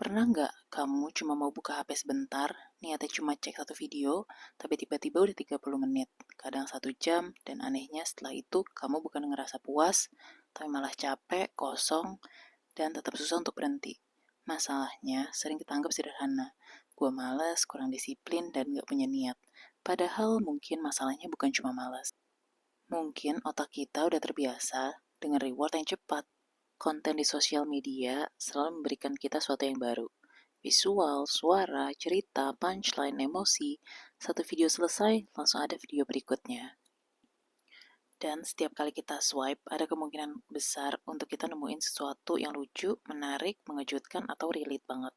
Pernah nggak kamu cuma mau buka HP sebentar, niatnya cuma cek satu video, tapi tiba-tiba udah 30 menit, kadang 1 jam, dan anehnya setelah itu kamu bukan ngerasa puas, tapi malah capek, kosong, dan tetap susah untuk berhenti. Masalahnya sering kita anggap sederhana. Gua males, kurang disiplin, dan nggak punya niat. Padahal mungkin masalahnya bukan cuma malas. Mungkin otak kita udah terbiasa dengan reward yang cepat. Konten di sosial media selalu memberikan kita sesuatu yang baru. Visual, suara, cerita, punchline, emosi. Satu video selesai, langsung ada video berikutnya. Dan setiap kali kita swipe, ada kemungkinan besar untuk kita nemuin sesuatu yang lucu, menarik, mengejutkan, atau relate banget.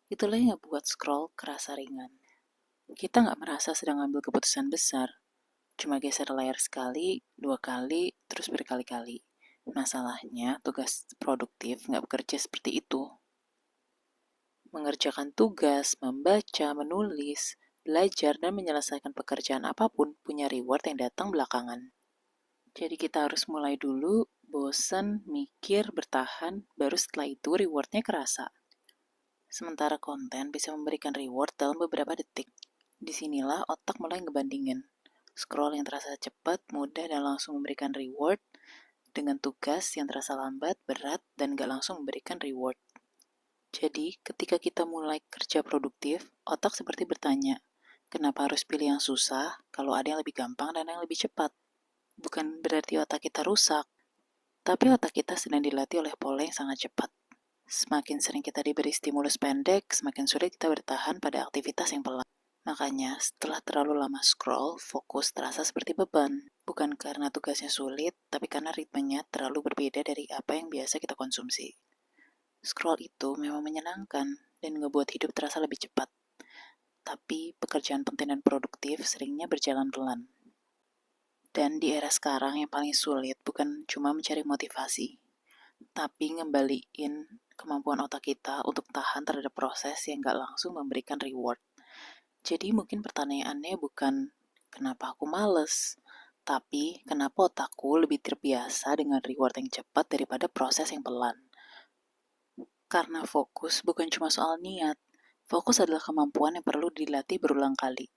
Itulah yang ngebuat scroll kerasa ringan. Kita nggak merasa sedang ambil keputusan besar, cuma geser layar sekali, 2 kali, terus berkali-kali. Masalahnya, tugas produktif nggak bekerja seperti itu. Mengerjakan tugas, membaca, menulis, belajar, dan menyelesaikan pekerjaan apapun punya reward yang datang belakangan. Jadi kita harus mulai dulu, bosen, mikir, bertahan, baru setelah itu rewardnya kerasa. Sementara konten bisa memberikan reward dalam beberapa detik. Disinilah otak mulai ngebandingin. Scroll yang terasa cepat, mudah, dan langsung memberikan reward, dengan tugas yang terasa lambat, berat, dan gak langsung memberikan reward. Jadi, ketika kita mulai kerja produktif, otak seperti bertanya, kenapa harus pilih yang susah kalau ada yang lebih gampang dan yang lebih cepat? Bukan berarti otak kita rusak, tapi otak kita sedang dilatih oleh pola yang sangat cepat. Semakin sering kita diberi stimulus pendek, semakin sulit kita bertahan pada aktivitas yang pelan. Makanya, setelah terlalu lama scroll, fokus terasa seperti beban. Bukan karena tugasnya sulit, tapi karena ritmenya terlalu berbeda dari apa yang biasa kita konsumsi. Scroll itu memang menyenangkan dan ngebuat hidup terasa lebih cepat. Tapi pekerjaan penting dan produktif seringnya berjalan pelan. Dan di era sekarang yang paling sulit bukan cuma mencari motivasi, tapi ngembaliin kemampuan otak kita untuk tahan terhadap proses yang gak langsung memberikan reward. Jadi mungkin pertanyaannya bukan kenapa aku males, tapi kenapa otakku lebih terbiasa dengan reward yang cepat daripada proses yang pelan. Karena fokus bukan cuma soal niat, fokus adalah kemampuan yang perlu dilatih berulang kali.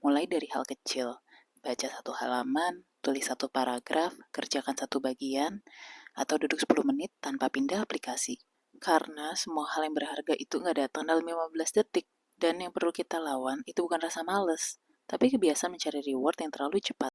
Mulai dari hal kecil, baca 1 halaman, tulis 1 paragraf, kerjakan 1 bagian, atau duduk 10 menit tanpa pindah aplikasi. Karena semua hal yang berharga itu nggak datang dalam 15 detik. Dan yang perlu kita lawan itu bukan rasa males, tapi kebiasaan mencari reward yang terlalu cepat.